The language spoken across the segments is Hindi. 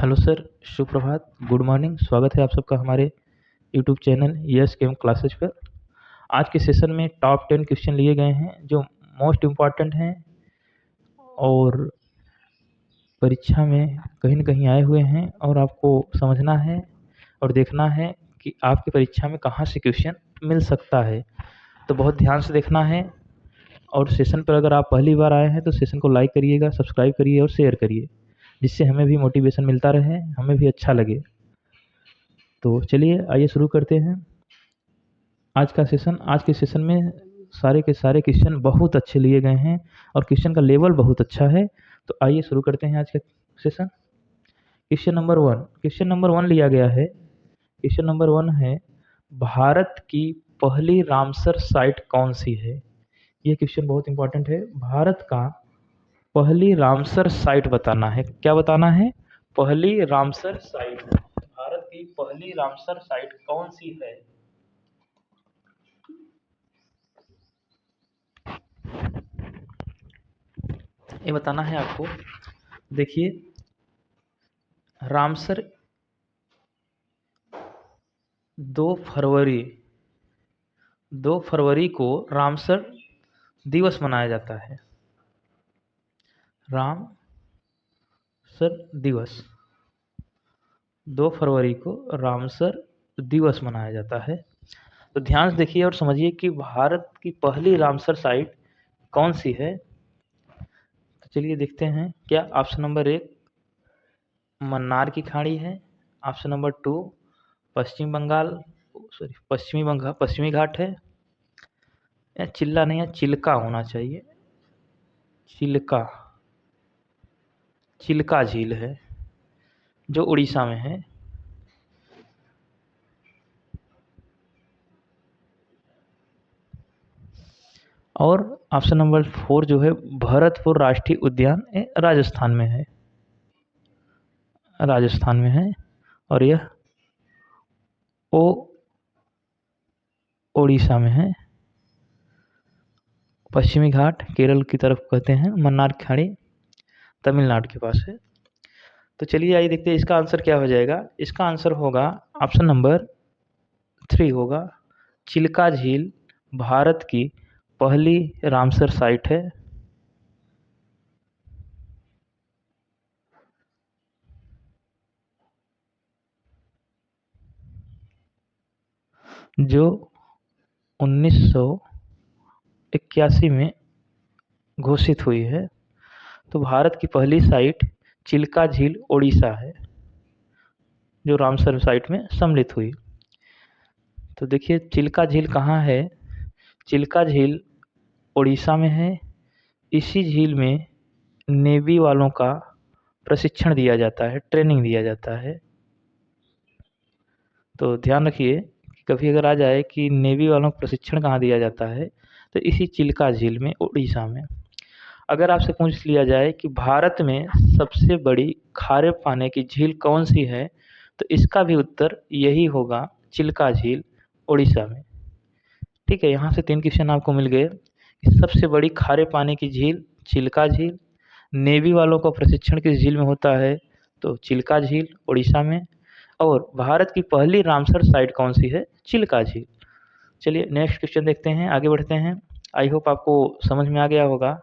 हेलो सर, सुप्रभात, गुड मॉर्निंग। स्वागत है आप सबका हमारे YouTube channel yes game classes पर। आज के सेशन में टॉप 10 क्वेश्चन लिए गए हैं जो मोस्ट इम्पॉर्टेंट हैं और परीक्षा में कहीं न कहीं आए हुए हैं और आपको समझना है और देखना है कि आपकी परीक्षा में कहाँ से क्वेश्चन मिल सकता है। तो बहुत ध्यान से देखना है और सेशन पर अगर आप पहली बार आए हैं तो सेशन को लाइक करिएगा, सब्सक्राइब करिए और शेयर करिए, जिससे हमें भी मोटिवेशन मिलता रहे, हमें भी अच्छा लगे। तो चलिए आइए शुरू करते हैं आज का सेशन। आज के सेशन में सारे के सारे क्वेश्चन बहुत अच्छे लिए गए हैं और क्वेश्चन का लेवल बहुत अच्छा है। तो आइए शुरू करते हैं आज का सेशन। क्वेश्चन नंबर वन लिया गया है। क्वेश्चन नंबर वन है, भारत की पहली रामसर साइट कौन सी है? ये क्वेश्चन बहुत इंपॉर्टेंट है। भारत का पहली रामसर साइट बताना है। क्या बताना है? पहली रामसर साइट। भारत की पहली रामसर साइट कौन सी है? ये बताना है आपको। देखिए, रामसर 2 फरवरी को रामसर दिवस मनाया जाता है। रामसर दिवस 2 फरवरी को रामसर दिवस मनाया जाता है। तो ध्यान से देखिए और समझिए कि भारत की पहली रामसर साइट कौन सी है। तो चलिए देखते हैं। क्या ऑप्शन नंबर 1 मन्नार की खाड़ी है? ऑप्शन नंबर 2 पश्चिमी घाट है? या चिल्ला नहीं है, चिल्का होना चाहिए। चिल्का झील है जो उड़ीसा में है। और ऑप्शन नंबर 4 जो है भरतपुर राष्ट्रीय उद्यान राजस्थान में है। और यह उड़ीसा में है। पश्चिमी घाट केरल की तरफ कहते हैं, मन्नार की खाड़ी तमिलनाडु के पास है। तो चलिए आइए देखते हैं इसका आंसर क्या हो जाएगा। इसका आंसर होगा ऑप्शन नंबर 3 होगा। चिल्का झील भारत की पहली रामसर साइट है। जो 1981 में घोषित हुई है। तो भारत की पहली साइट चिल्का झील ओडिशा है, जो रामसर साइट में सम्मिलित हुई। तो देखिए चिल्का झील कहाँ है? चिल्का झील ओडिशा में है। इसी झील में नेवी वालों का प्रशिक्षण दिया जाता है, ट्रेनिंग दिया जाता है। तो ध्यान रखिए, कभी अगर आ जाए कि नेवी वालों को प्रशिक्षण कहाँ दिया जाता है, तो इसी चिल्का झील में उड़ीसा में। अगर आपसे पूछ लिया जाए कि भारत में सबसे बड़ी खारे पानी की झील कौन सी है, तो इसका भी उत्तर यही होगा, चिल्का झील उड़ीसा में। ठीक है, यहाँ से 3 क्वेश्चन आपको मिल गए कि सबसे बड़ी खारे पानी की झील चिल्का झील, नेवी वालों का प्रशिक्षण किस झील में होता है, तो चिल्का झील उड़ीसा में, और भारत की पहली रामसर साइट कौन सी है, चिल्का झील। चलिए नेक्स्ट क्वेश्चन देखते हैं, आगे बढ़ते हैं। आई होप आपको समझ में आ गया होगा।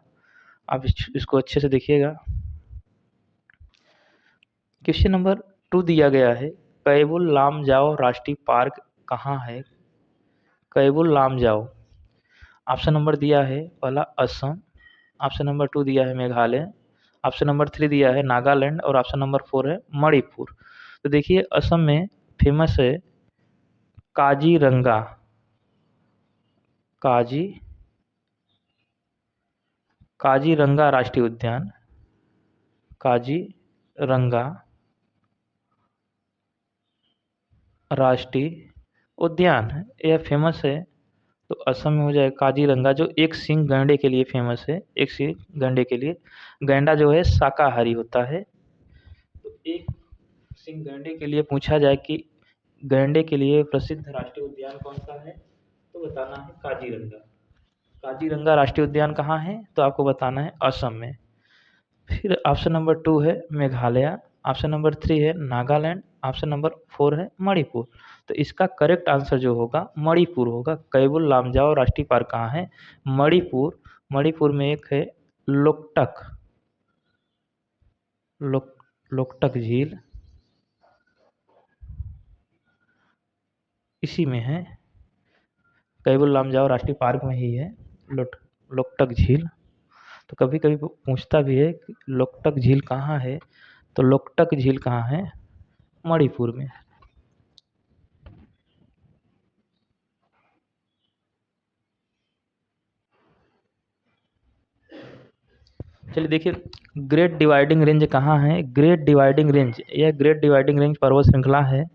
आप इसको अच्छे से देखिएगा। क्वेश्चन नंबर 2 दिया गया है, कैबुल लामजाओ राष्ट्रीय पार्क कहाँ है? कैबुल लामजाओ ऑप्शन नंबर दिया है पहला असम, ऑप्शन नंबर 2 दिया है मेघालय, ऑप्शन नंबर 3 दिया है नागालैंड और ऑप्शन नंबर 4 है मणिपुर। तो देखिए असम में फेमस है काजीरंगा काजीरंगा राष्ट्रीय उद्यान। काजीरंगा राष्ट्रीय उद्यान है, यह फेमस है। तो असम में हो जाए काजीरंगा, जो एक सींग गैंडे के लिए फेमस है। एक सींग गैंडे के लिए, गैंडा जो है शाकाहारी होता है। तो एक सींग गैंडे के लिए पूछा जाए कि गैंडे के लिए प्रसिद्ध राष्ट्रीय उद्यान कौन सा है, तो बताना है काजीरंगा। काजीरंगा राष्ट्रीय उद्यान कहाँ है, तो आपको बताना है असम में। फिर ऑप्शन नंबर 2 है मेघालय। ऑप्शन नंबर 3 है नागालैंड, ऑप्शन नंबर 4 है मणिपुर। तो इसका करेक्ट आंसर जो होगा मणिपुर होगा। कैबुल लामजाओ राष्ट्रीय पार्क कहाँ है? मणिपुर। मणिपुर में एक है लोकटक, लोकटक झील, इसी में है, कैबुल लामजाओ राष्ट्रीय पार्क में ही है लोकटक झील। तो कभी कभी पूछता भी है कि लोकटक झील कहाँ है, तो लोकटक झील कहाँ है? मणिपुर में। चलिए देखिए, ग्रेट डिवाइडिंग रेंज कहाँ है? ग्रेट डिवाइडिंग रेंज, यह ग्रेट डिवाइडिंग रेंज पर्वत श्रृंखला है।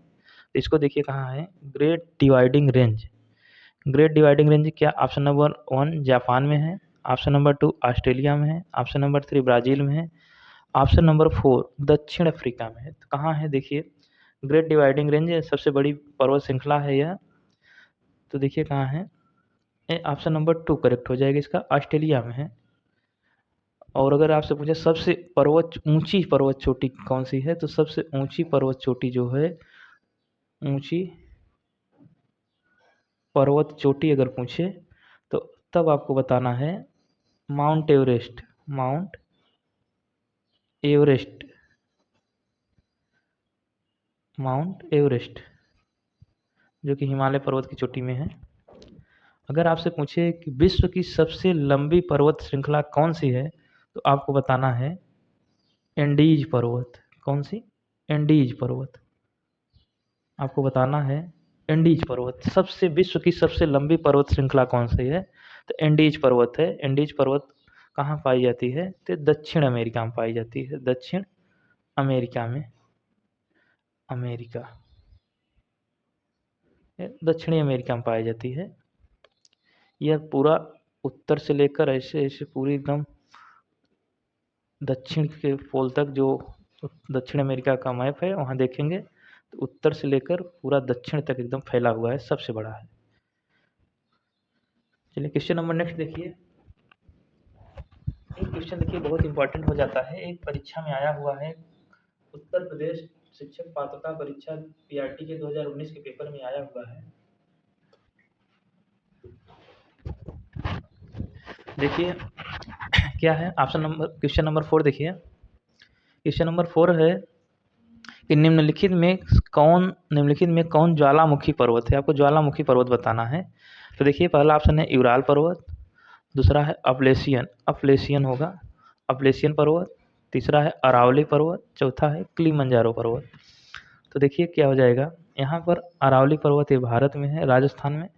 इसको देखिए कहाँ है, great dividing range. Great dividing range क्या? ऑप्शन नंबर 1 जापान में है, ऑप्शन नंबर 2 ऑस्ट्रेलिया में है, ऑप्शन नंबर 3 ब्राज़ील में है, ऑप्शन नंबर 4 दक्षिण अफ्रीका में है। तो कहाँ है देखिए, ग्रेट डिवाइडिंग रेंज सबसे बड़ी पर्वत श्रृंखला है यह। तो देखिए कहाँ है, ऑप्शन नंबर 2 करेक्ट हो जाएगा इसका, ऑस्ट्रेलिया में है। और अगर आपसे पूछे सबसे ऊंची पर्वत चोटी कौन सी है, तो सबसे ऊंची पर्वत चोटी जो है, ऊंची पर्वत चोटी अगर पूछे तो तब आपको बताना है mount Everest. Mount Everest, mount Everest जो कि हिमालय पर्वत की चोटी में है। अगर आपसे पूछे कि विश्व की सबसे लंबी पर्वत श्रृंखला कौन सी है, तो आपको बताना है एंडीज पर्वत। कौन सी? एंडीज पर्वत। आपको बताना है एंडीज पर्वत। सबसे विश्व की सबसे लंबी पर्वत श्रृंखला कौन सी है, तो एंडीज पर्वत है। एंडीज पर्वत कहाँ पाई जाती है, तो दक्षिण अमेरिका में पाई जाती है। दक्षिण अमेरिका में, अमेरिका, दक्षिणी अमेरिका में पाई जाती है। यह पूरा उत्तर से लेकर ऐसे ऐसे पूरी एकदम दक्षिण के पोल तक, जो दक्षिण अमेरिका का मैप है वहाँ देखेंगे तो उत्तर से लेकर पूरा दक्षिण तक एकदम फैला हुआ है, सबसे बड़ा है। चलिए क्वेश्चन नंबर नेक्स्ट देखिए। एक क्वेश्चन देखिए बहुत इंपॉर्टेंट हो जाता है, एक परीक्षा में आया हुआ है, उत्तर प्रदेश शिक्षक पात्रता परीक्षा पीआरटी के 2019 के पेपर में आया हुआ है। देखिए क्या है ऑप्शन नंबर, क्वेश्चन नंबर 4 देखिए। क्वेश्चन नंबर 4 है कि निम्नलिखित में कौन ज्वालामुखी पर्वत है? आपको ज्वालामुखी पर्वत बताना है। तो देखिए पहला ऑप्शन है यूराल पर्वत, दूसरा है अपलेशियन, अपलेशियन होगा, अपलेशियन पर्वत, तीसरा है अरावली पर्वत, चौथा है किलिमंजारो पर्वत। तो देखिए क्या हो जाएगा, यहाँ पर अरावली पर्वत ये भारत में है, राजस्थान में,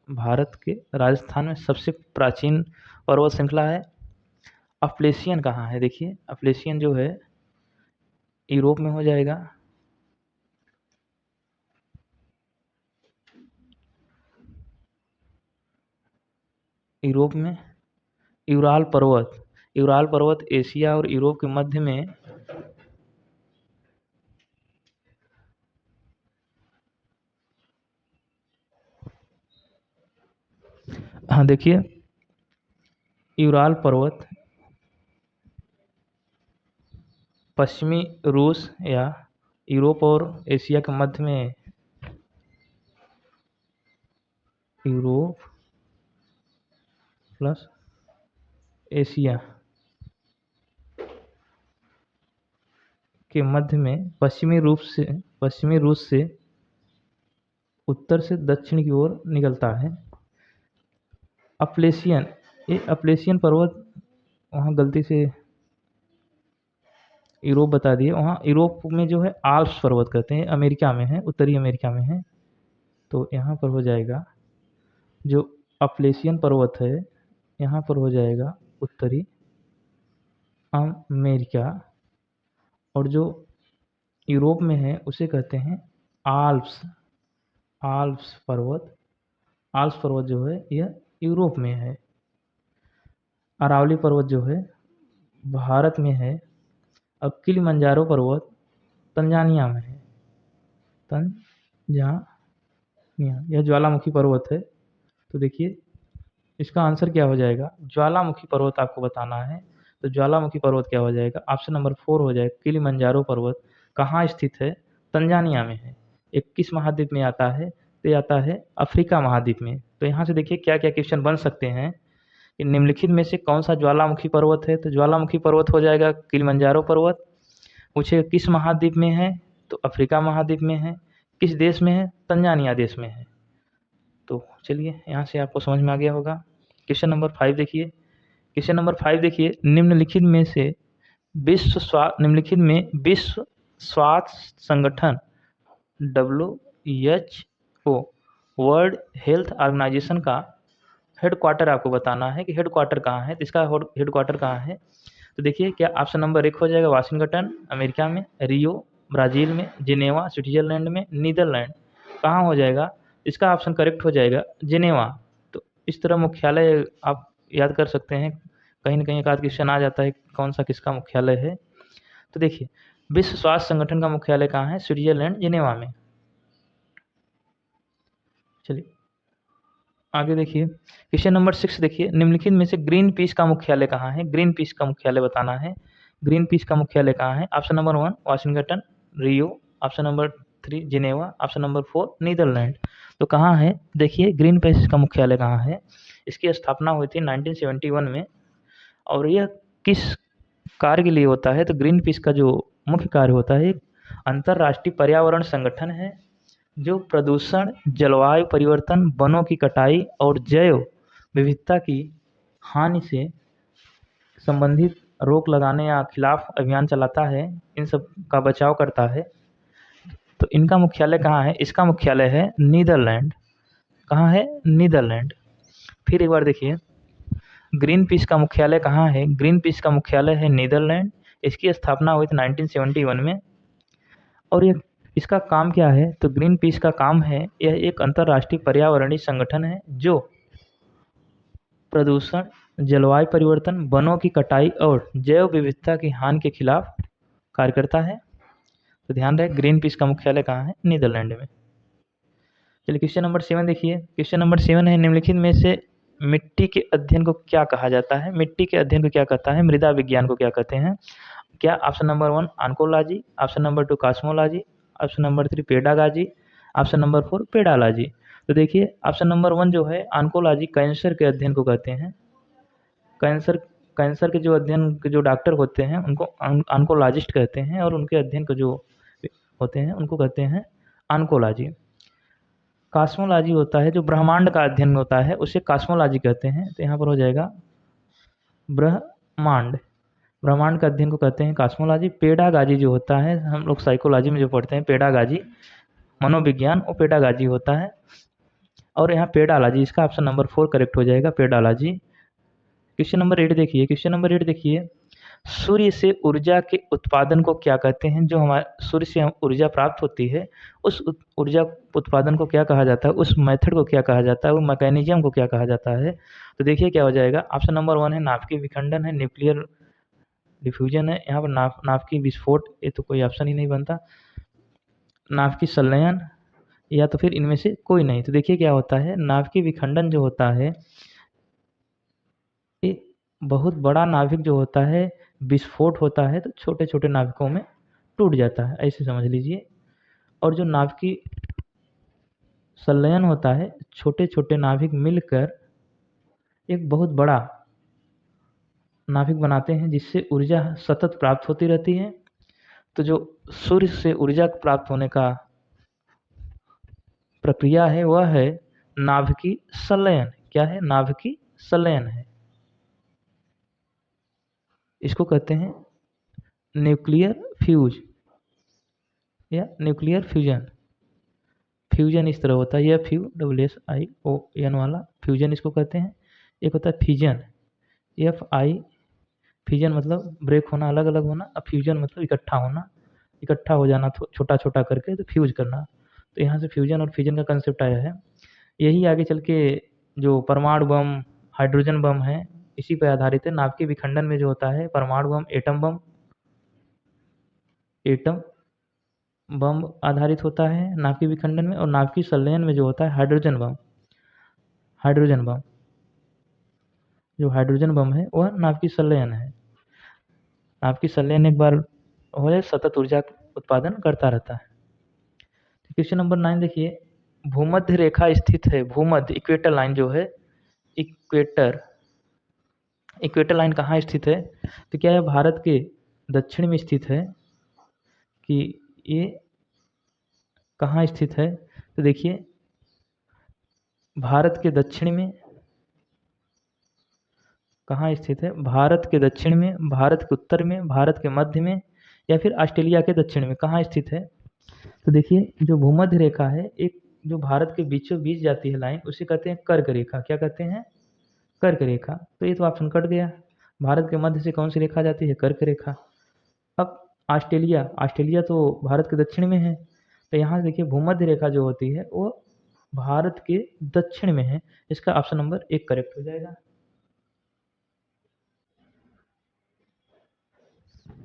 भारत के राजस्थान में सबसे प्राचीन पर्वत श्रृंखला है। अपलेशियन कहाँ है? देखिए अपलेशियन जो है यूरोप में हो जाएगा, यूरोप में। यूराल पर्वत, यूराल पर्वत एशिया और यूरोप के मध्य में, हाँ देखिए यूराल पर्वत पश्चिमी रूस या यूरोप और एशिया के मध्य में, यूरोप प्लस एशिया के मध्य में पश्चिमी रूस से उत्तर से दक्षिण की ओर निकलता है। अपलेशियन, ये अपलेशियन पर्वत वहाँ गलती से यूरोप बता दिए, वहाँ यूरोप में जो है आल्प्स पर्वत कहते हैं, अमेरिका में है, उत्तरी अमेरिका में है। तो यहाँ पर हो जाएगा जो अपलेशियन पर्वत है, यहाँ पर हो जाएगा उत्तरी अमेरिका, और जो यूरोप में है उसे कहते हैं आल्प्स, आल्प्स पर्वत। आल्प्स पर्वत जो है यह यूरोप में है। अरावली पर्वत जो है भारत में है। अब किलिमंजारो पर्वत तंजानिया में है, तंजानिया, यह ज्वालामुखी पर्वत है। तो देखिए इसका आंसर क्या हो जाएगा, ज्वालामुखी पर्वत आपको बताना है। तो ज्वालामुखी पर्वत क्या हो जाएगा? ऑप्शन नंबर 4 हो जाएगा किलिमंजारो पर्वत। कहाँ स्थित है? तंजानिया में है। ये किस महाद्वीप में आता है? तो ये आता है अफ्रीका महाद्वीप में। तो यहाँ से देखिए क्या क्या क्वेश्चन बन सकते हैं। निम्नलिखित में से कौन सा ज्वालामुखी पर्वत है? तो ज्वालामुखी पर्वत हो जाएगा किलिमंजारो पर्वत। पूछेगा किस महाद्वीप में है? तो अफ्रीका महाद्वीप में है। किस देश में है? तंजानिया देश में है। तो चलिए यहाँ से आपको समझ में आ गया होगा। क्वेश्चन नंबर 5 देखिए। क्वेश्चन नंबर 5 देखिए, निम्नलिखित में विश्व स्वास्थ्य संगठन WHO वर्ल्ड हेल्थ ऑर्गेनाइजेशन का हेडक्वार्टर आपको बताना है कि हेडक्वार्टर कहाँ है। इसका हेडक्वार्टर कहाँ है? तो देखिए क्या ऑप्शन नंबर 1 हो जाएगा वाशिंगटन अमेरिका में, रियो ब्राज़ील में, जिनेवा स्विट्ज़रलैंड में, नीदरलैंड कहाँ हो जाएगा? इसका ऑप्शन करेक्ट हो जाएगा जिनेवा। तो इस तरह मुख्यालय आप याद कर सकते हैं। कहीं न कहीं एक आध क्वेश्चन आ जाता है कौन सा किसका मुख्यालय है। तो देखिए विश्व स्वास्थ्य संगठन का मुख्यालय कहाँ है? स्विट्ज़रलैंड जिनेवा में। चलिए आगे देखिए क्वेश्चन नंबर 6 देखिए, निम्नलिखित में से ग्रीन पीस का मुख्यालय कहाँ है? ग्रीन पीस का मुख्यालय बताना है। ग्रीन पीस का मुख्यालय कहाँ है? Option number 1 Washington, Rio, option number 3 Geneva, option number 4 Netherlands. तो कहाँ है? देखिए ग्रीन पीस का मुख्यालय कहाँ है? इसकी स्थापना हुई थी 1971 में। और यह किस कार्य के लिए होता है? तो ग्रीन पीस का जो मुख्य कार्य होता है, एक अंतर्राष्ट्रीय पर्यावरण संगठन है जो प्रदूषण, जलवायु परिवर्तन, वनों की कटाई और जैव विविधता की हानि से संबंधित रोक लगाने या खिलाफ अभियान चलाता है, इन सब का बचाव करता है। तो इनका मुख्यालय कहाँ है? इसका मुख्यालय है नीदरलैंड। कहाँ है? नीदरलैंड। फिर एक बार देखिए ग्रीन पीस का मुख्यालय कहाँ है? ग्रीन पीस का मुख्यालय है नीदरलैंड। इसकी स्थापना हुई थी 1971 में। और ये इसका काम क्या है? तो ग्रीन पीस का काम है, यह एक अंतर्राष्ट्रीय पर्यावरणीय संगठन है जो प्रदूषण, जलवायु परिवर्तन, वनों की कटाई और जैव विविधता की हानि के खिलाफ कार्य करता है। तो ध्यान रहे ग्रीन पीस का मुख्यालय कहाँ है? नीदरलैंड में। चलिए क्वेश्चन नंबर 7 देखिए। क्वेश्चन नंबर 7 है, निम्नलिखित में से मिट्टी के अध्ययन को क्या कहा जाता है? मिट्टी के अध्ययन को क्या कहता है? मृदा विज्ञान को क्या कहते हैं? क्या option number 1 oncology, option number 2 cosmology, option number 3 pedagogy, option number 4 pedology. तो देखिए ऑप्शन नंबर 1 जो है ऑन्कोलॉजी कैंसर के अध्ययन को कहते हैं। कैंसर के जो अध्ययन के जो डॉक्टर होते हैं उनको ऑन्कोलॉजिस्ट कहते हैं, और उनके अध्ययन को जो होते हैं उनको कहते हैं ऑन्कोलॉजी। कॉस्मोलॉजी होता है जो ब्रह्मांड का अध्ययन होता है, उसे कॉस्मोलॉजी कहते हैं। तो यहाँ पर हो जाएगा ब्रह्मांड का अध्ययन को कहते हैं कॉस्मोलॉजी। पेडागॉजी जो होता है, हम लोग साइकोलॉजी में जो पढ़ते हैं पेडागॉजी, मनोविज्ञान, वो पेडागॉजी होता है। और यहाँ पेडालॉजी, इसका ऑप्शन नंबर 4 करेक्ट हो जाएगा, पेडालॉजी। क्वेश्चन नंबर 8 देखिए। क्वेश्चन नंबर 8 देखिए, सूर्य से ऊर्जा के उत्पादन को क्या कहते हैं? जो हमारे सूर्य से हम ऊर्जा प्राप्त होती है, उस ऊर्जा उत्पादन को क्या कहा जाता है? उस मेथड को क्या कहा जाता है? वो मैकेनिज्म को क्या कहा जाता है? तो देखिए क्या हो जाएगा। ऑप्शन नंबर 1 है नाभिकीय विखंडन है, न्यूक्लियर डिफ्यूजन है। यहाँ पर नाभिकीय विस्फोट, ये तो कोई ऑप्शन ही नहीं बनता। नाभिकीय संलयन, या तो फिर इनमें से कोई नहीं। तो देखिए क्या होता है, नाभिकीय विखंडन जो होता है, ये बहुत बड़ा नाभिक जो होता है विस्फोट होता है तो छोटे छोटे नाभिकों में टूट जाता है, ऐसे समझ लीजिए। और जो नाभिकीय संलयन होता है, छोटे छोटे नाभिक मिलकर एक बहुत बड़ा नाभिक बनाते हैं जिससे ऊर्जा सतत प्राप्त होती रहती है। तो जो सूर्य से ऊर्जा प्राप्त होने का प्रक्रिया है वह है नाभिकीय संलयन। क्या है? नाभिकीय संलयन है। इसको कहते हैं न्यूक्लियर फ्यूज या न्यूक्लियर फ्यूजन। फ्यूजन इस तरह होता है, यह FUSSION वाला फ्यूजन इसको कहते हैं। एक होता है फिजन, FI, फिजन मतलब ब्रेक होना, अलग अलग होना। अब फ्यूजन मतलब इकट्ठा होना, इकट्ठा हो जाना छोटा छोटा करके, तो फ्यूज करना। तो यहाँ से फ्यूजन और फिजन का कंसेप्ट आया है। यही आगे चल के जो परमाणु बम, हाइड्रोजन बम है, इसी पर आधारित है। नाभिकीय विखंडन में जो होता है परमाणु बम, एटम बम आधारित होता है नाभिकीय विखंडन में। और नाभिकीय संलयन में जो होता है हाइड्रोजन बम, जो हाइड्रोजन बम है वह नाभिकीय संलयन है। नाभिक की संलयन एक बार हो जाए सतत ऊर्जा उत्पादन करता रहता है। क्वेश्चन नंबर 9 देखिए, भूमध्य रेखा स्थित है। भूमध्य इक्वेटर लाइन जो है, इक्वेटर लाइन कहाँ स्थित है? तो क्या है, भारत के दक्षिण में स्थित है कि ये कहाँ स्थित है? तो देखिए, भारत के दक्षिण में कहाँ स्थित है? भारत के दक्षिण में, भारत के उत्तर में, भारत के मध्य में, या फिर ऑस्ट्रेलिया के दक्षिण में कहाँ स्थित है? तो देखिए, जो भूमध्य रेखा है, एक जो भारत के बीचों बीच जाती है लाइन, उसे कहते हैं कर्क रेखा। क्या कहते हैं? कर्क रेखा। तो ये तो ऑप्शन कट गया। भारत के मध्य से कौन सी रेखा जाती है? कर्क रेखा। अब ऑस्ट्रेलिया तो भारत के दक्षिण में है, तो यहाँ देखिए भूमध्य रेखा जो होती है वो भारत के दक्षिण में है। इसका ऑप्शन नंबर 1 करेक्ट हो जाएगा।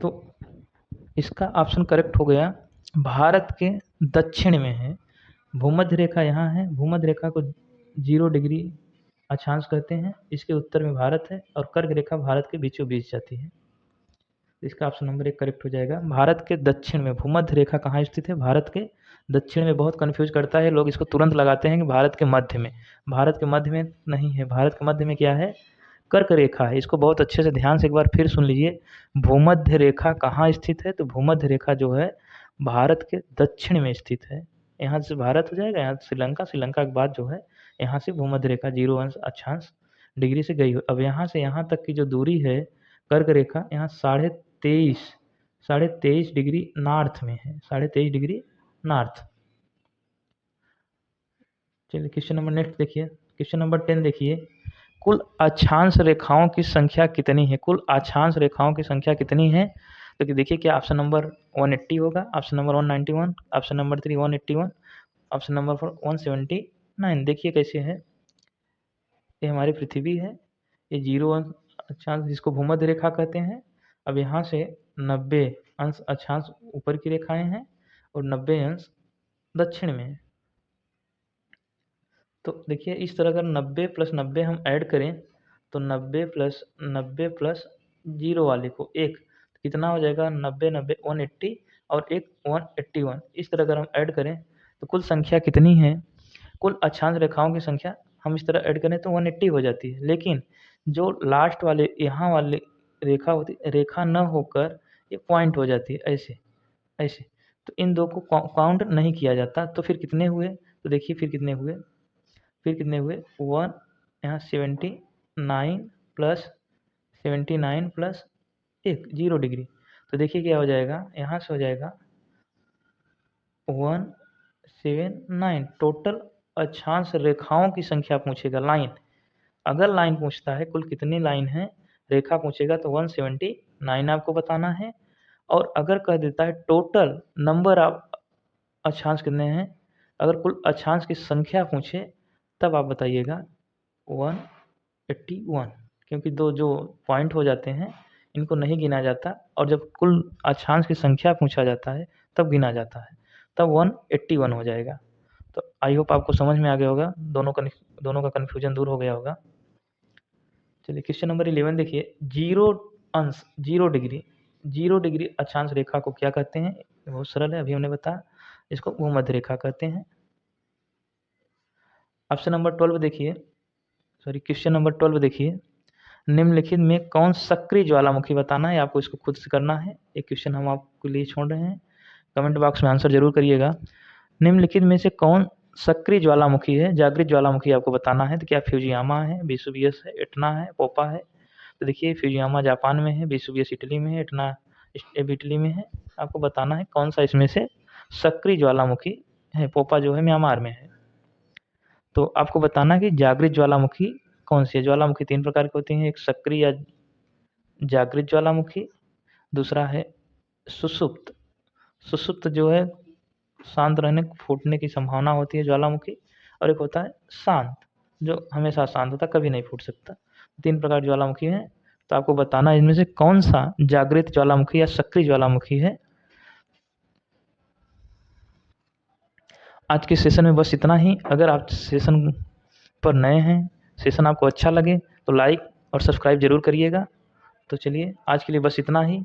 तो इसका ऑप्शन करेक्ट हो गया, भारत के दक्षिण में है। भूमध्य रेखा यहाँ है। भूमध्य रेखा को 0 डिग्री अक्षांश कहते हैं। इसके उत्तर में भारत है और कर्क रेखा भारत के बीचों बीच जाती है। इसका ऑप्शन नंबर 1 करेक्ट हो जाएगा। भारत के दक्षिण में भूमध्य रेखा कहाँ स्थित है? भारत के दक्षिण में। बहुत कन्फ्यूज करता है, लोग इसको तुरंत लगाते हैं कि भारत के मध्य में। भारत के मध्य में नहीं है। भारत के मध्य में क्या है? कर्क रेखा है। इसको बहुत अच्छे से ध्यान से एक बार फिर सुन लीजिए। भूमध्य रेखा कहाँ स्थित है? तो भूमध्य रेखा जो है भारत के दक्षिण में स्थित है। यहाँ से भारत हो जाएगा, यहाँ श्रीलंका, श्रीलंका के बाद जो है यहाँ से भूमध्य रेखा 0 अंश अक्षांश डिग्री से गई हो। अब यहाँ से यहाँ तक की जो दूरी है कर्क रेखा, यहाँ 23.5 डिग्री नॉर्थ में है। 23.5 डिग्री नॉर्थ। चलिए क्वेश्चन नंबर नेक्स्ट देखिए। क्वेश्चन नंबर 10 देखिए, कुल अक्षांश रेखाओं की संख्या कितनी है? कुल अक्षांश रेखाओं की संख्या कितनी है? तो देखिए, क्या ऑप्शन नंबर 180 होगा, option number 191, option number 3 181, option number 4 179। देखिए कैसे है, ये हमारी पृथ्वी है, ये 0 अंश अक्षांश जिसको भूमध्य रेखा कहते हैं। अब यहाँ से 90 अंश अक्षांश ऊपर की रेखाएं हैं और 90 अंश दक्षिण में है। तो देखिए इस तरह अगर 90 + 90 हम ऐड करें तो 90 + 90 + 0 वाले को 1, कितना हो जाएगा? 90 90 180 और 1 181। इस तरह अगर हम ऐड करें तो कुल संख्या कितनी है? कुल अक्षांश रेखाओं की संख्या हम इस तरह ऐड करें तो 180 हो जाती है। लेकिन जो लास्ट वाले यहाँ वाले रेखा होती, रेखा न होकर ये पॉइंट हो जाती है, ऐसे ऐसे। तो इन दो को काउंट नहीं किया जाता। तो फिर कितने हुए? तो देखिए फिर कितने हुए, 1 यहाँ 79 + 79 + 1 0 डिग्री। तो देखिए क्या हो जाएगा, यहाँ से हो जाएगा 179। टोटल अक्षांश रेखाओं की संख्या पूछेगा, लाइन। अगर लाइन पूछता है कुल कितनी लाइन है, रेखा पूछेगा तो 179 आपको बताना है। और अगर कह देता है टोटल नंबर ऑफ अक्षांश कितने हैं, अगर कुल अक्षांश की संख्या पूछे तब आप बताइएगा 181, क्योंकि दो जो पॉइंट हो जाते हैं इनको नहीं गिना जाता, और जब कुल अक्षांश की संख्या पूछा जाता है तब गिना जाता है, तब 181 हो जाएगा। तो आई होप आपको समझ में आ गया होगा, दोनों का कन्फ्यूजन दूर हो गया होगा। चलिए क्वेश्चन नंबर 11 देखिए, 0 डिग्री अक्षांश रेखा को क्या कहते हैं? बहुत सरल है, अभी हमने बताया, इसको भूमध्य रेखा कहते हैं। ऑप्शन नंबर 12 देखिए, क्वेश्चन नंबर 12 देखिए, निम्नलिखित में कौन सक्रिय ज्वालामुखी बताना है, आपको इसको खुद से करना है। एक क्वेश्चन हम आपके लिए छोड़ रहे हैं, कमेंट बॉक्स में आंसर जरूर करिएगा। निम्नलिखित में से कौन सक्रिय ज्वालामुखी है? जागृत ज्वालामुखी आपको बताना है। तो क्या फ्यूजियामा है, वेसुवियस है, एटना है, पोपा है? तो देखिए फ्यूजियामा जापान में है, वेसुवियस इटली में है, एटना इटली में है। आपको बताना है कौन सा इसमें से सक्रिय ज्वालामुखी है। पोपा जो है म्यांमार में है। तो आपको बताना है कि जागृत ज्वालामुखी कौन सी है। ज्वालामुखी 3 प्रकार की होती हैं, एक सक्रिय या जागृत ज्वालामुखी, दूसरा है सुषुप्त। सुषुप्त जो है शांत रहने, फूटने की संभावना होती है ज्वालामुखी, और एक होता है शांत, जो हमेशा शांत होता, कभी नहीं फूट सकता। 3 प्रकार ज्वालामुखी हैं। तो आपको बताना है इनमें से कौन सा जागृत ज्वालामुखी या सक्रिय ज्वालामुखी है। आज के सेशन में बस इतना ही। अगर आप सेशन पर नए हैं, सेशन आपको अच्छा लगे तो लाइक और सब्सक्राइब जरूर करिएगा। तो चलिए आज के लिए बस इतना ही।